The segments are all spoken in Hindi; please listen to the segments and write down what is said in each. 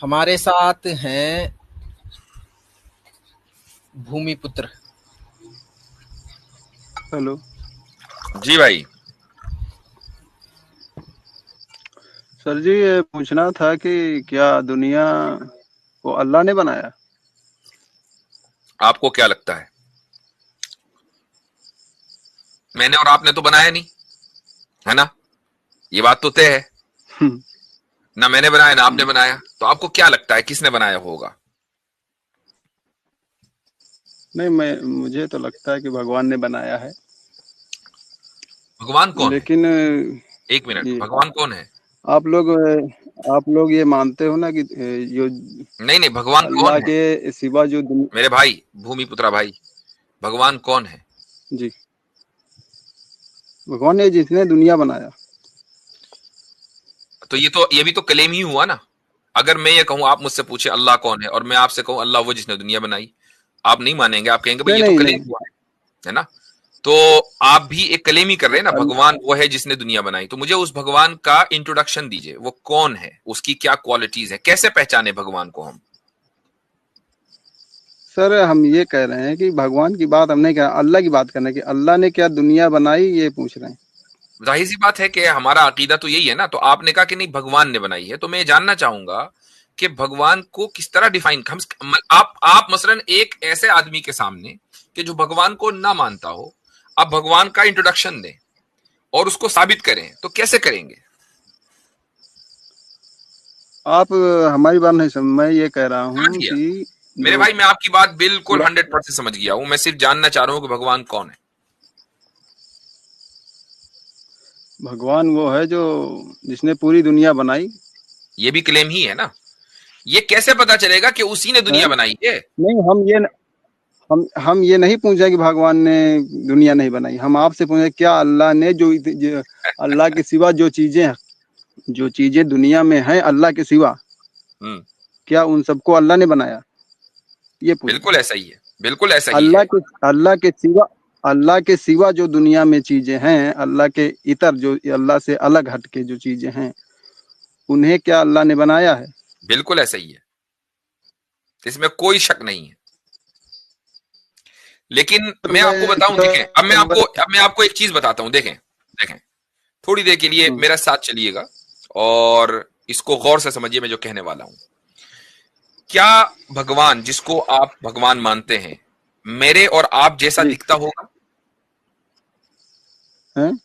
हमारे साथ हैं भूमिपुत्र। हेलो जी भाई। सर जी, ये पूछना था कि क्या दुनिया को अल्लाह ने बनाया? आपको क्या लगता है? मैंने और आपने तो बनाया नहीं, है ना? ये बात तो तय है। हम्म, ना मैंने बनाया ना आपने बनाया, तो आपको क्या लगता है किसने बनाया होगा? नहीं, मुझे तो लगता है कि भगवान ने बनाया है। भगवान कौन है? लेकिन एक मिनट, ये भगवान कौन है? आप लोग आप लोग ये मानते हो ना कि जो नहीं नहीं, भगवान कौन अल्लाह है? के सिवा जो मेरे भाई, भूमिपुत्रा भाई, भगवान कौन है? जी, भगवान ने जिसने दुनिया बनाया। तो ये भी तो क्लेम ही हुआ ना। अगर मैं ये कहूं, आप मुझसे पूछे अल्लाह कौन है, और मैं आपसे कहूं अल्लाह वो जिसने दुनिया बनाई, आप नहीं मानेंगे। आप कहेंगे भाई नहीं ये तो नहीं क्लेम नहीं, हुआ है ना? तो आप भी एक क्लेम ही कर रहे हैं ना, अल- भगवान वो है जिसने दुनिया बनाई। तो मुझे उस भगवान का इंट्रोडक्शन दीजिए, वो कौन है, उसकी क्या क्वालिटीज है, कैसे पहचाने भगवान को हम? सर हम ये कह रहे हैं कि भगवान की बात हम नहीं कह रहे, अल्लाह की बात कर रहे हैं कि अल्लाह ने क्या दुनिया बनाई, ये पूछ रहे हैं। जाहिर सी बात है कि हमारा अकीदा तो यही है ना। तो आपने कहा कि नहीं भगवान ने बनाई है, तो मैं ये जानना चाहूंगा कि भगवान को किस तरह डिफाइन हम। आप मसलन एक ऐसे आदमी के सामने कि जो भगवान को ना मानता हो, आप भगवान का इंट्रोडक्शन दें और उसको साबित करें, तो कैसे करेंगे? आप हमारी बात नहीं समझ, मैं ये कह रहा समझ हूँ गया कि मेरे जो भाई, मैं आपकी बात बिल्कुल पूरा 100% समझ गया हूं। मैं सिर्फ जानना चाह रहा हूं कि भगवान कौन है। भगवान वो है जो जिसने पूरी दुनिया बनाई ये भी क्लेम ही है ना। ये कैसे पता चलेगा कि उसी ने है। दुनिया बनाई है? नहीं, हम ये नहीं पूछे कि भगवान ने दुनिया नहीं बनाई। हम आपसे पूछे क्या अल्लाह ने जो अल्लाह के सिवा जो चीजें दुनिया में हैं अल्लाह के सिवा, हम्म। क्या उन सबको अल्लाह ने बनाया? ये पूछ रहे बिल्कुल हैं। ऐसा ही है, बिल्कुल ऐसा ही अल्लाह है। के अल्लाह के सिवा जो दुनिया में चीजें हैं, अल्लाह के इतर जो अल्लाह से अलग हट के जो चीजें हैं, उन्हें क्या अल्लाह ने बनाया है? बिल्कुल ऐसा ही है, इसमें कोई शक नहीं है। लेकिन मैं आपको बताऊं, देखें, अब मैं आपको एक चीज बताता हूं। देखें देखें, थोड़ी देर के लिए मेरा साथ चलिएगा और इसको गौर से समझिए मैं जो कहने वाला हूं। क्या भगवान जिसको आप भगवान मानते हैं मेरे और आप जैसा जी दिखता होगा? हैं?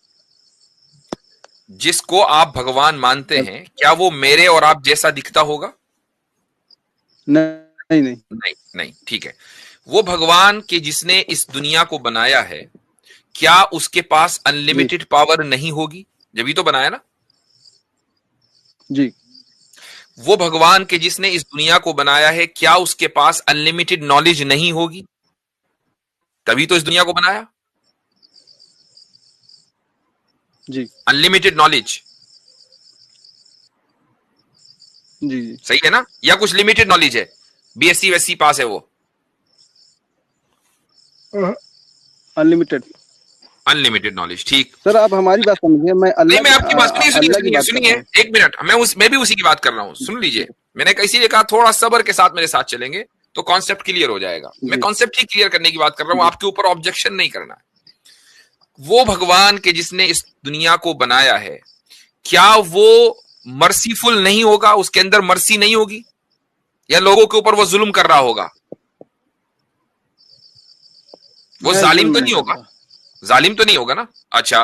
जिसको आप भगवान मानते हैं, क्या वो मेरे और आप जैसा दिखता होगा? नहीं नहीं नहीं नहीं, ठीक है। वो भगवान के जिसने इस दुनिया को बनाया है, क्या उसके पास जी अनलिमिटेड पावर नहीं होगी? जब तो बनाया ना। जी वो भगवान के जिसने इस दुनिया को बनाया है, क्या उसके पास अनलिमिटेड नॉलेज नहीं होगी? तभी तो इस दुनिया को बनाया। जी अनलिमिटेड नॉलेज, जी जी सही है ना? या कुछ लिमिटेड नॉलेज है? बीएससी वैसी पास है वो? अनलिमिटेड। अनलिमिटेड नॉलेज, ठीक। सर आप हमारी बात समझिए, मैं नहीं, मैं आपकी बात, सुनिए सुनिए अल्लाह की सुनिए बात कर सुनिए, रहा हूँ। एक मिनट, मैं भी उसी की बात कर रहा हूं, सुन लीजिए। मैंने इसीलिए कहा थोड़ा सब्र के साथ मेरे साथ चलेंगे तो कॉन्सेप्ट क्लियर हो जाएगा। मैं जी कॉन्सेप्ट ही क्लियर करने की बात कर रहा हूं, जी आपके ऊपर ऑब्जेक्शन नहीं करना है। वो भगवान के जिसने इस दुनिया को बनाया है, क्या वो मर्सीफुल नहीं होगा? उसके अंदर मर्सी नहीं होगी? या लोगों के ऊपर वो जुल्म कर रहा होगा? वो मैं जालिम जुल्म तो नहीं नहीं होगा? करता। जालिम तो नहीं होगा ना? अच्छा,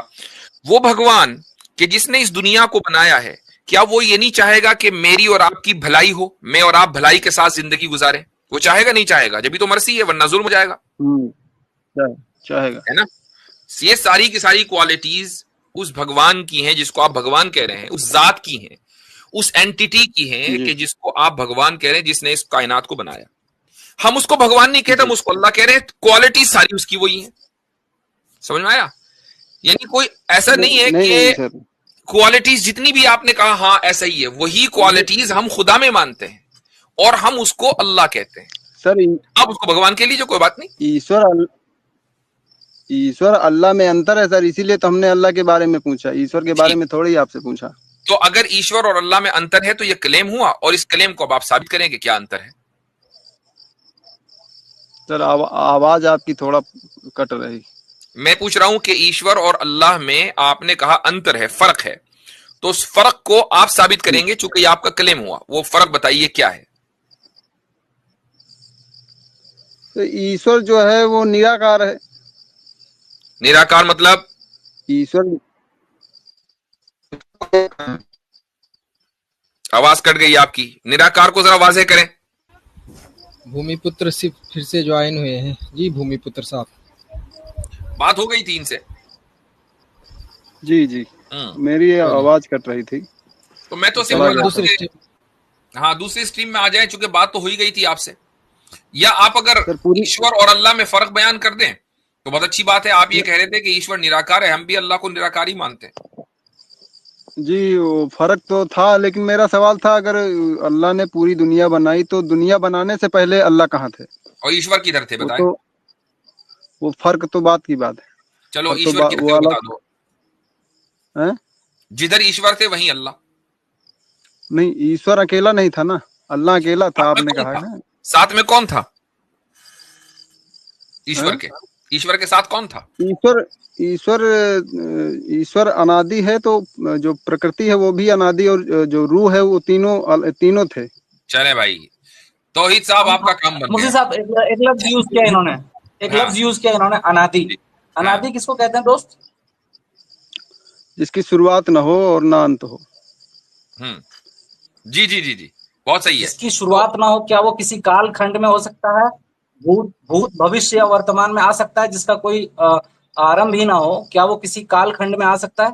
वो भगवान कि जिसने इस दुनिया को बनाया है, क्या वो ये नहीं चाहेगा कि मेरी और आपकी भलाई हो, मैं और आप भलाई के साथ जिंदगी गुजारें? वो चाहेगा नहीं चाहेगा? जब भी तो मर्सी है, वरना जुल्म हो जाएगा, चाहेगा। है ना? ये सारी की सारी क्वालिटीज उस भगवान की हैं जिसको आप भगवान कह रहे हैं, उस जात की हैं, उस एंटिटी की हैं जी कि जिसको आप भगवान कह रहे हैं, जिसने इस कायनात को बनाया। हम उसको भगवान नहीं कहते, हम जी उसको अल्लाह कह रहे हैं। क्वालिटी सारी उसकी वही है। समझ में आया? यानी कोई ऐसा नहीं नहीं है नहीं नहीं कि सर। क्वालिटीज जितनी भी आपने कहा हाँ ऐसा ही है, वही क्वालिटीज हम खुदा में मानते हैं और हम उसको अल्लाह कहते हैं। सर आप उसको भगवान कह लीजिए, कोई बात नहीं। ईश्वर अल्लाह में अंतर है सर, इसीलिए तो हमने अल्लाह के बारे में पूछा, ईश्वर के बारे ठीक, में थोड़ी आपसे पूछा। तो अगर ईश्वर और अल्लाह में अंतर है तो ये क्लेम हुआ, और इस क्लेम को अब आप साबित करेंगे क्या अंतर है। सर आवाज आपकी थोड़ा कट रही। मैं पूछ रहा हूं कि ईश्वर और अल्लाह में आपने कहा अंतर है, फर्क है, तो उस फर्क को आप साबित करेंगे, चूंकि आपका क्लेम हुआ, वो फर्क बताइए क्या है। तो ईश्वर जो है वो निराकार है। निराकार मतलब? ईश्वर आवाज कट गई आपकी, निराकार को जरा वाज़ेह करें। भूमिपुत्र सिर्फ फिर से ज्वाइन हुए हैं जी। भूमिपुत्र साहब, बात हो गई थी इनसे। जी जी, मेरी आवाज कट रही थी। तो मैं तो सिर्फ हाँ दूसरी स्ट्रीम में आ जाए, चूंकि बात तो हो ही गई थी आपसे। या आप अगर ईश्वर और अल्लाह में फर्क बयान कर दें तो बहुत अच्छी बात है। आप ये कह रहे थे कि ईश्वर निराकार है, हम भी अल्लाह को निराकार ही मानते हैं। जी, वो फर्क तो था, लेकिन मेरा सवाल था अगर अल्लाह ने पूरी दुनिया बनाई तो दुनिया बनाने से पहले अल्लाह कहाँ थे और ईश्वर किधर थे, बताएं। तो वो फर्क तो बात की बात है। चलो ईश्वर किधर थे बता दो। हैं? जिधर ईश्वर थे वहीं अल्लाह। नहीं, ईश्वर अकेला नहीं था ना, अल्लाह अकेला था, आपने कहा है ना। साथ में कौन था ईश्वर के? ईश्वर के साथ कौन था? ईश्वर अनादि है, तो जो प्रकृति है वो भी अनादि, और जो रूह है वो तीनों थे। चले भाई, तौहीद साहब आपका काम बन मुफ्ती साहब एक लफ्ज यूज किया इन्होंने, लफ्ज यूज किया इन्होंने, अनादि। अनादि किसको कहते हैं दोस्त? जिसकी शुरुआत ना हो और ना अंत हो। जी जी जी जी, बहुत सही है। जिसकी शुरुआत ना हो, क्या वो किसी काल खंड में हो सकता है? भूत भविष्य या वर्तमान में आ सकता है? जिसका कोई आरंभ ही ना हो, क्या वो किसी काल खंड में आ सकता है?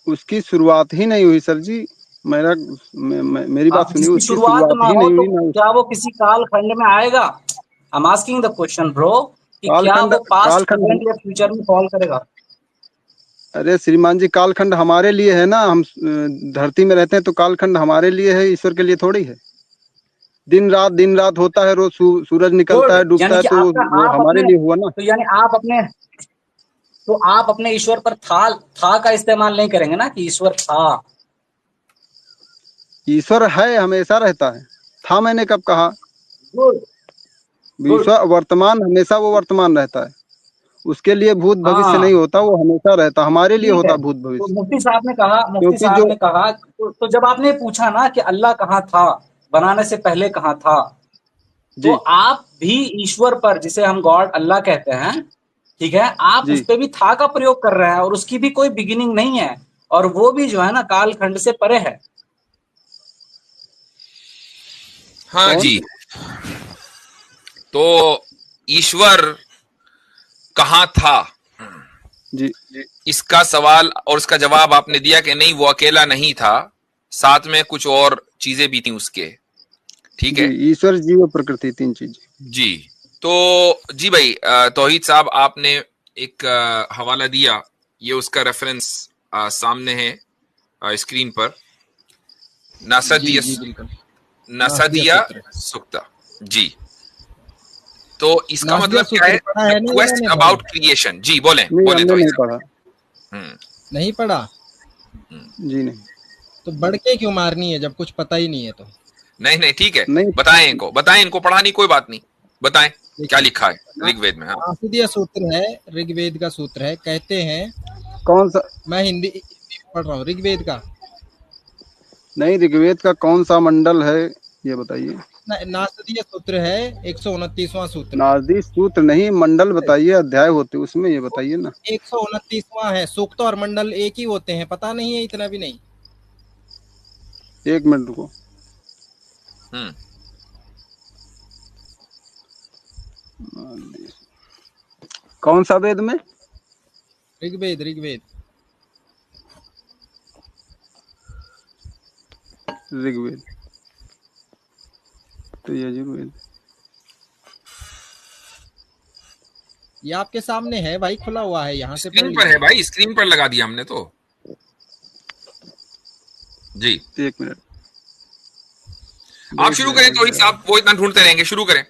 उसकी शुरुआत ही नहीं हुई सर जी। मेरी बात सुनिए, उसकी शुरुआत ना हो तो क्या वो किसी काल खंड में आएगा? I am asking the question bro, कि क्या वो पास्ट, प्रेजेंट या फ्यूचर में फॉल करेगा? अरे श्रीमान जी, कालखंड हमारे लिए है ना, हम धरती में रहते हैं तो कालखंड हमारे लिए है, ईश्वर के लिए थोड़ी है। दिन रात होता है, रोज सूरज निकलता है, डूबता है, तो वो हमारे लिए हुआ ना। तो यानी आप अपने ईश्वर पर था का इस्तेमाल नहीं करेंगे ना, कि ईश्वर था। ईश्वर है, हमेशा रहता है। था मैंने कब कहा? वर्तमान, हमेशा वो वर्तमान रहता है, उसके लिए भूत भविष्य नहीं होता, वो हमेशा रहता, हमारे लिए होता भूत भविष्य। तो मुफ्ती साहब ने कहा तो जब आपने पूछा ना कि अल्लाह कहाँ था, बनाने से पहले कहाँ था, तो आप भी ईश्वर पर, जिसे हम गॉड अल्लाह कहते हैं, ठीक है, आप उस पर भी था का प्रयोग कर रहे हैं, और उसकी भी कोई बिगिनिंग नहीं है, और वो भी जो है ना कालखंड से परे है। हाँ जी, तो ईश्वर कहाँ था जी, इसका सवाल और उसका जवाब आपने दिया कि नहीं, वो अकेला नहीं था, साथ में कुछ और चीजें भी थी उसके। ठीक है, ईश्वर, जीव और प्रकृति, तीन चीजें। जी, तो जी भाई तौहीद साहब, आपने एक हवाला दिया, ये उसका रेफरेंस सामने है स्क्रीन पर। नासदिया सुक्ता जी। तो इसका मतलब क्या है? Quest about creation. जी बोले नहीं पढ़ा। नहीं पढ़ा जी? नहीं। तो बढ़ के क्यों मारनी है जब कुछ पता ही नहीं है? तो नहीं ठीक है, बताएं इनको पढ़ानी कोई बात नहीं, बताएं क्या लिखा है ऋग्वेद में। नासदिया सूत्र है, ऋग्वेद का सूत्र है, कहते हैं। कौन सा? मैं हिंदी पढ़ रहा हूँ, ऋग्वेद का नहीं, ऋग्वेद का कौन सा मंडल है ये बताइए। नासदीय सूत्र है, 129वां सूत्र। नासदी सूत्र नहीं, मंडल बताइए, अध्याय होते उसमें, ये बताइए ना। 129वां है। सूक्त और मंडल एक ही होते हैं, पता नहीं है? इतना भी नहीं। एक मिनट रुको। कौन सा वेद में? ऋग्वेद तो यजुर्वेद ये आपके सामने है भाई, खुला हुआ है, यहाँ से स्क्रीन पर है भाई, स्क्रीन पर लगा दिया हमने तो। जी एक मिनट, आप शुरू करें तो साहब, वो इतना ढूंढते रहेंगे, शुरू करें।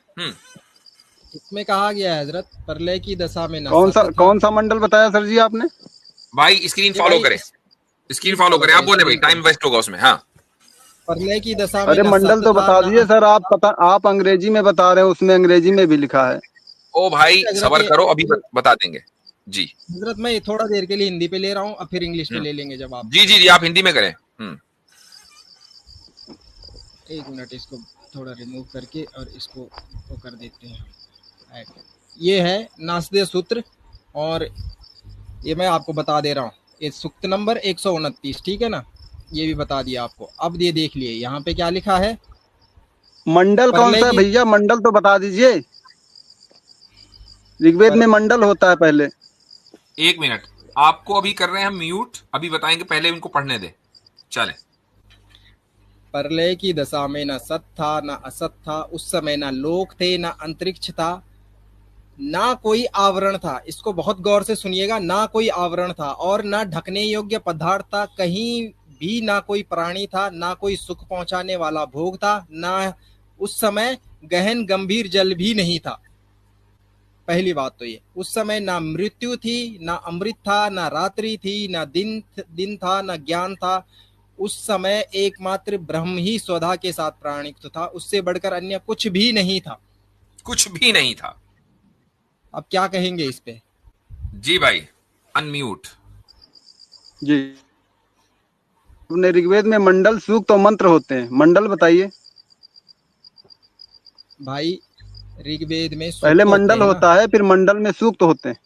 इसमें कहा गया है हजरत, प्रलय की दशा में कौन सा मंडल बताया सर जी आपने? भाई स्क्रीन फॉलो करें। स्क्रीन फॉलो करें, आप बोले भाई, टाइम वेस्ट होगा उसमें। हाँ, प्रलय की दशा में अरे न मंडल सत्य तो था, बता न दीजिए सर, आप अंग्रेजी में बता रहे हैं, उसमें अंग्रेजी में भी लिखा है। ओ भाई हजरत सबर ये करो, अभी बता देंगे जी। हजरत मैं थोड़ा देर के लिए हिंदी पे ले रहा हूँ, अब फिर इंग्लिश पे ले लेंगे जब आप। जी जी जी, आप हिंदी में करें। एक मिनट, इसको थोड़ा रिमूव करके और इसको वो कर देते हैं। ये है नासदे सूत्र, और ये मैं आपको बता दे रहा हूँ, ये सूक्त नंबर 129, ठीक है ना, ये भी बता दिया आपको। अब ये देख लिए यहाँ पे क्या लिखा है। मंडल कौन सा है भैया, मंडल तो बता दीजिए। ऋग्वेद में मंडल होता है पहले। एक मिनट, आपको अभी कर रहे हैं हम म्यूट, अभी बताएंगे, पहले उनको पढ़ने दे। चले। प्रलय की दशा में न सत था न असत था, उस समय न लोक थे न अंतरिक्ष था, ना कोई आवरण था। इसको बहुत गौर से सुनिएगा, ना कोई आवरण था और ना ढकने योग्य पदार्थ था, कहीं भी ना कोई प्राणी था, ना कोई सुख पहुंचाने वाला भोग था, ना उस समय गहन गंभीर जल भी नहीं था। पहली बात तो ये, उस समय ना मृत्यु थी, ना अमृत था, ना रात्रि थी, ना दिन था, ना ज्ञान था। उस समय एकमात्र ब्रह्म ही स्वधा के साथ प्राणिक था, उससे बढ़कर अन्य कुछ भी नहीं था। कुछ भी नहीं था। अब क्या कहेंगे इस पे? जी भाई, अनम्यूट जी। अपने ऋग्वेद में मंडल, सूक्त और मंत्र होते हैं, मंडल बताइए भाई। ऋग्वेद में पहले मंडल होता है, फिर मंडल में सूक्त होते हैं।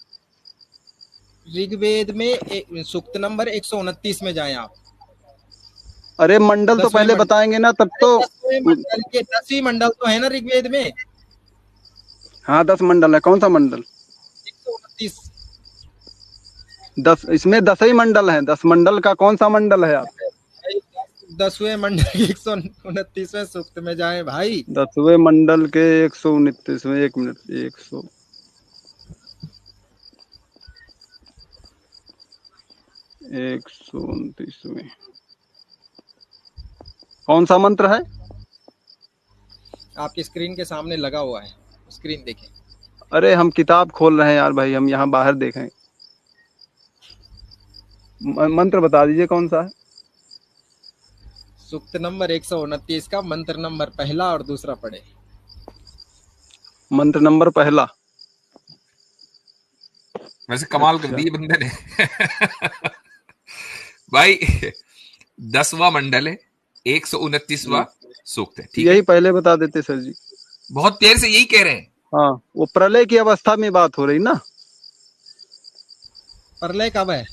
ऋग्वेद में सूक्त नंबर 129 में जाएं आप। अरे मंडल तो पहले बताएंगे ना, तब तो 10वीं मंडल तो है ना ऋग्वेद में। हाँ 10 मंडल है, कौन सा मंडल? 129। 10, इसमें 10 ही मंडल है। 10 मंडल का कौन सा मंडल है आप? 10वें मंडल 129वें सूक्त में जाएं भाई। 10वें मंडल के 129वें, एक मिनट, 129वें कौन सा मंत्र है? आपकी स्क्रीन के सामने लगा हुआ है, स्क्रीन देखें। अरे हम किताब खोल रहे हैं यार भाई, हम यहाँ बाहर देखें। मंत्र बता दीजिए कौन सा है। सूक्त नंबर 129 का मंत्र नंबर पहला और दूसरा पढ़े। मंत्र नंबर पहला। वैसे कमाल कर दी बंदे ने भाई 10वां मंडल है, 129वां सूक्त है, ठीक है। यही पहले बता देते सर जी, बहुत देर से यही कह रहे हैं। हाँ, वो प्रलय की अवस्था में बात हो रही ना। प्रलय कब है?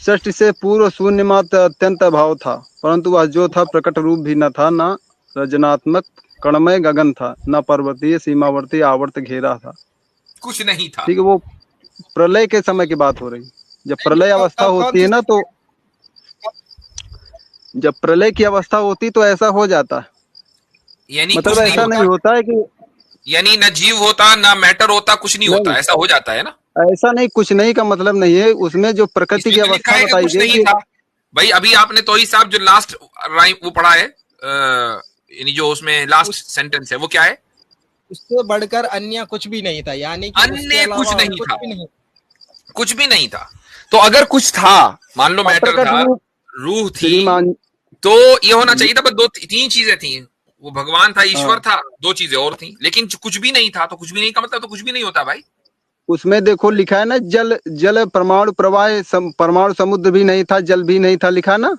सृष्टि से पूर्व शून्य मात्र अत्यंत अभाव था, परंतु वह जो था प्रकट रूप भी न था, न रजनात्मक कणमय गगन था, न पर्वतीय सीमावर्ती आवर्त घेरा था, कुछ नहीं था। ठीक है। वो प्रलय के समय की बात हो रही। जब प्रलय अवस्था होती है ना, तो जब प्रलय की अवस्था होती तो ऐसा हो जाता है, यानी मतलब ऐसा नहीं होता है कि यानी न जीव होता ना मैटर होता, कुछ नहीं होता, ऐसा हो जाता है ना। ऐसा नहीं, कुछ नहीं का मतलब नहीं है, उसमें जो प्रकृति की अवस्था बताई गई है। भाई अभी आपने तोही साहब जो लास्ट राइम वो पढ़ा है, यानी जो उसमें लास्ट सेंटेंस है वो क्या है? उससे बढ़कर अन्य कुछ भी नहीं था, यानी कि अन्य कुछ नहीं था, कुछ भी नहीं था। तो अगर कुछ था, मान लो मैटर था, रूह थी, तो ये होना चाहिए था। बस 2-3 चीजें थी, वो भगवान था, ईश्वर था, 2 चीजें और थी। लेकिन कुछ भी नहीं था, तो कुछ भी नहीं का मतलब तो कुछ भी नहीं होता भाई। उसमें देखो लिखा है ना, जल जल परमाणु प्रवाह, परमाणु समुद्र भी नहीं था, जल भी नहीं था, लिखा ना।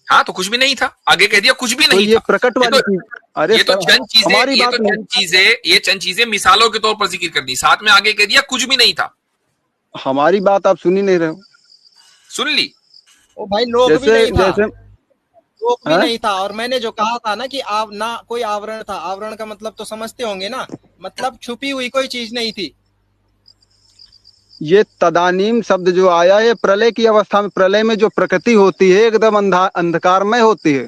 हाँ, तो कुछ भी नहीं था, आगे कह दिया कुछ भी नहीं तो ये था। प्रकट वाली चीज। अरे ये तो चंद चीजें मिसालों के तौर पर जिक्र कर दी, साथ में आगे कह दिया कुछ भी नहीं था। हमारी बात आप सुन ही नहीं रहे हो। सुन ली। ओ भाई, लोग भी नहीं था, लोग भी नहीं था। और मैंने जो कहा था ना कि आप ना कोई आवरण था, आवरण का मतलब तो समझते होंगे ना, मतलब छुपी हुई कोई चीज नहीं थी। ये तदानीम शब्द जो आया है प्रलय की अवस्था में, प्रलय में जो प्रकृति होती है एकदम अंधकारमय होती है।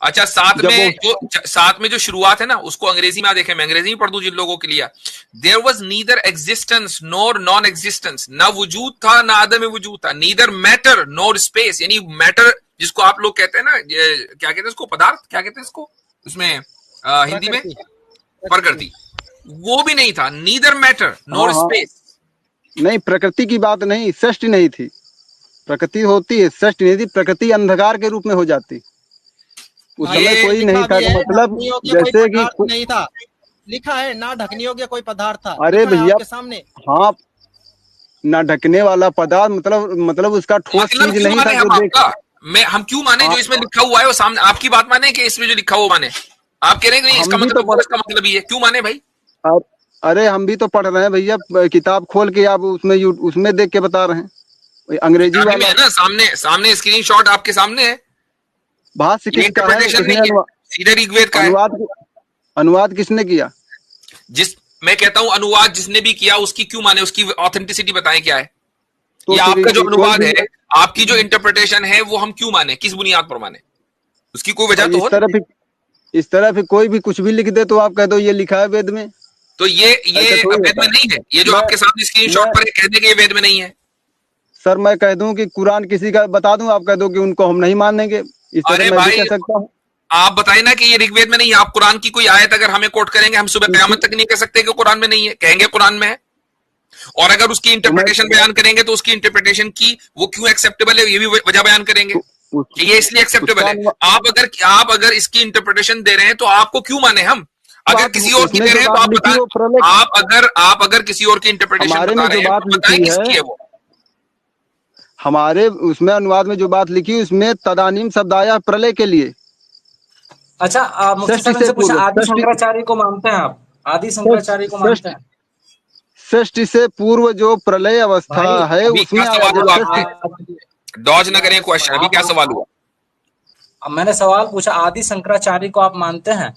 अच्छा, साथ में जो शुरुआत है ना, उसको अंग्रेजी में देखें, मैं अंग्रेजी में पढ़ दूं जिन लोगों के लिए। There was neither existence nor non existence, ना वजूद था ना आदम वजूद था, नीदर मैटर नॉर स्पेस, यानी मैटर जिसको आप लोग कहते हैं ना, क्या कहते हैं उसको, पदार्थ क्या कहते हैं इसको, उसमें हिंदी में प्रकृति, वो भी नहीं था। नीदर मैटर नॉर स्पेस, नहीं प्रकृति की बात नहीं, सृष्टि नहीं थी, प्रकृति होती है, सृष्टि नहीं थी, प्रकृति अंधकार के रूप में हो जाती। उस समय कोई नहीं था, मतलब जैसे कि नहीं था, लिखा है ना ढकने योग्य कोई पदार्थ था। अरे भैया आपके सामने, हाँ, ना ढकने वाला पदार्थ, मतलब उसका ठोस चीज नहीं था जो हम क्यों माने जो इसमें लिखा हुआ है वो सामने, आपकी बात माने कि इसमें जो लिखा हुआ माने? आप कह रहे हैं कि इसका मतलब इसका मतलब ये है, क्यों माने भाई? अरे हम भी तो पढ़ रहे हैं भैया, किताब खोल के आप उसमें देख के बता रहे हैं, अंग्रेजी वाला है ना, सामने स्क्रीनशॉट आपके सामने है। भाष्य किसका है? सीधे ऋग्वेद का है। अनुवाद किसने किया? मैं कहता हूं अनुवाद जिसने भी किया उसकी क्यों माने, उसकी ऑथेंटिसिटी बताएं क्या है? तो या आपका जो अनुवाद है, आपकी जो इंटरप्रिटेशन है, वो हम क्यों माने, किस बुनियाद पर माने? उसकी कोई वजह तो हो। इस तरह फिर कोई भी कुछ भी लिख दे तो आप कह दो ये लिखा है वेद में, तो ये वेद में नहीं है। ये जो आपके सामने स्क्रीनशॉट पर है, कह दे कि ये वेद में नहीं है। सर मैं कह दूं कि कुरान किसी का बता दूं, आप कह दो कि उनको हम नहीं मानेंगे, इस तरह मैं भी कह सकता हूं। आप बताइए ना कि ये ऋग्वेद में नहीं है। आप कुरान की कोई आयत अगर हमें कोट करेंगे, हम सुबह क़यामत तक नहीं कह सकते कि कुरान में नहीं है, कहेंगे कुरान में है। और अगर उसकी इंटरप्रिटेशन बयान करेंगे तो उसकी इंटरप्रिटेशन की वो क्यों एक्सेप्टेबल है, ये भी वजह बयान करेंगे कि ये इसलिए एक्सेप्टेबल है। आप अगर इसकी इंटरप्रिटेशन दे रहे हैं तो आपको क्यों माने हम? अगर किसी और की दे रहे हैं तो आप बताएं। आप अगर किसी और की इंटरप्रिटेशन बता रहे हैं तो बताएं किसकी है वो। हमारे उसमें अनुवाद में जो बात लिखी उसमें तदानीम शब्द आया प्रलय के लिए। अच्छा, मुफ्ती साहब से पूछा, आदि शंकराचार्य को मानते हैं आप? आदि शंकराचार्य को मानते हैं? सृष्टि से पूर्व जो प्रलय अवस्था है उसमें डॉज न करें क्वेश्चन। अभी क्या सवाल हुआ? मैंने सवाल पूछा, आदि शंकराचार्य को आप मानते हैं?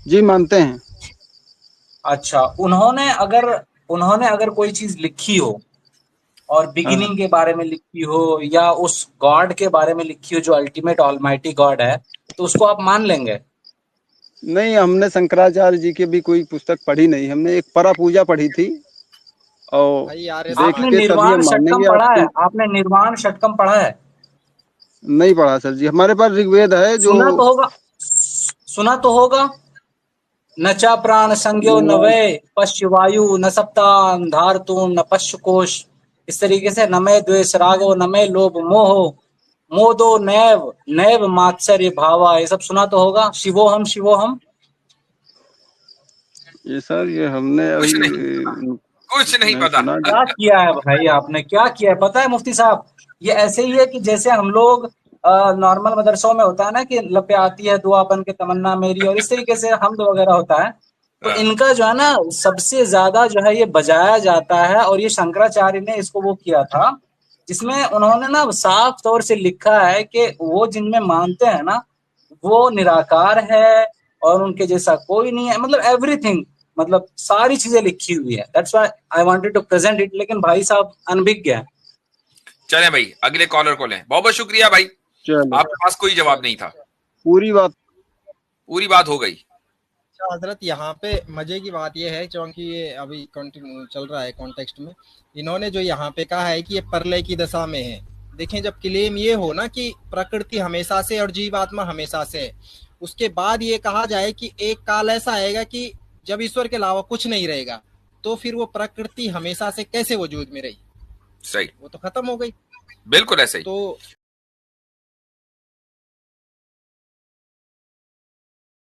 जी मानते हैं। अच्छा, उन्होंने अगर कोई चीज लिखी हो और बिगिनिंग के बारे में लिखी हो या उस गॉड के बारे में लिखी हो जो अल्टीमेट ऑलमाइटी गॉड है, तो उसको आप मान लेंगे? नहीं, हमने शंकराचार्य जी की भी कोई पुस्तक पढ़ी नहीं, हमने एक परा पूजा पढ़ी थी। और आपने निर्वाण षटकम पढ़ा है? आपने निर्वाण षटकम पढ़ा है? नहीं पढ़ा सर जी, हमारे पास ऋग्वेद है जो सुना तो होगा। न चा प्राण संज्ञो न वै पश्य वायु न सप्तान धारतु न पश्य कोश, इस तरीके से न मैं द्वेष रागो न मैं लोभ मोह मोदो नैव नैव मात्सर्य भावा, ये सब सुना तो होगा। शिवोहम शिवोहम, ये सर ये हमने कुछ नहीं पता। क्या किया है भाई आपने, क्या किया है पता है मुफ्ती साहब? ये ऐसे ही है कि जैसे हम लोग नॉर्मल मदरसों में होता है ना कि लपे आती है दुआ बन के तमन्ना मेरी, और इस तरीके से हमद वगैरह होता है, तो इनका जो है ना सबसे ज्यादा जो है ये बजाया जाता है। और ये शंकराचार्य ने इसको वो किया था जिसमें उन्होंने ना साफ तौर से लिखा है कि वो जिनमें मानते हैं ना वो निराकार है और उनके जैसा कोई नहीं है, मतलब एवरीथिंग, मतलब सारी चीजें लिखी हुई है। That's why I wanted to present it. लेकिन भाई साहब अनभिज्ञ है। चले भाई अगले कॉलर को लें। बहुत बहुत शुक्रिया भाई, आपके पास कोई जवाब नहीं था, पूरी बात हो गई। हजरत यहाँ पे मजे की बात यह है क्योंकि ये अभी कंटिन्यू चल रहा है कॉन्टेक्स्ट में, इन्होंने जो यहाँ पे कहा है कि ये प्रलय की दशा में है। देखें, जब क्लेम ये हो ना कि प्रकृति हमेशा से और जीवात्मा हमेशा से है, उसके बाद ये कहा जाए कि एक काल ऐसा आएगा कि जब ईश्वर के अलावा कुछ नहीं रहेगा, तो फिर वो प्रकृति हमेशा से कैसे वजूद में रही? सही, वो तो खत्म हो गई। बिल्कुल ऐसे ही। तो